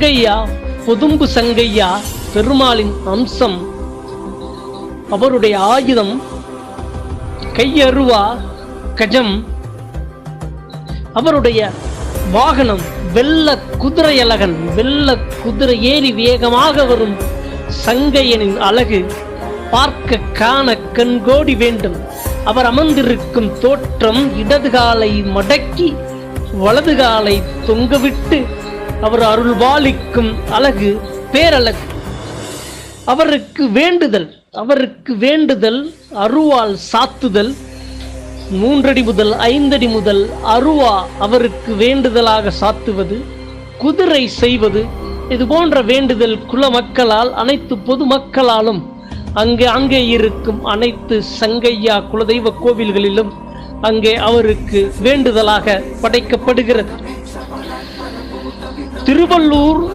சங்கையா, பொதும்பு சங்கையா பெருமாளின் அம்சம். அவருடைய ஆயுதம் கையருவா கஜம். அவருடைய வாகனம் வெள்ள குதிரையழகன். வெள்ள குதிரை ஏறி வேகமாக வரும் சங்கையனின் அழகு பார்க்க காண கண்கோடி வேண்டும். அவர் அமர்ந்திருக்கும் தோற்றம் இடது காலை மடக்கி வலது காலை தொங்கவிட்டு அவர் அருள்பாலிக்கும் அழகு பேரழகு. அவருக்கு வேண்டுதல் அருவாள் சாத்துதல். 3 அடி முதல் 5 அடி முதல் அருவா அவருக்கு வேண்டுதலாக சாத்துவது, குதிரை செய்வது. இது போன்ற வேண்டுதல் குல மக்களால், அனைத்து பொதுமக்களாலும் அங்கே இருக்கும் அனைத்து சங்கையா குலதெய்வ கோவில்களிலும் அங்கே அவருக்கு வேண்டுதலாக படைக்கப்படுகிறது. திருவள்ளூர்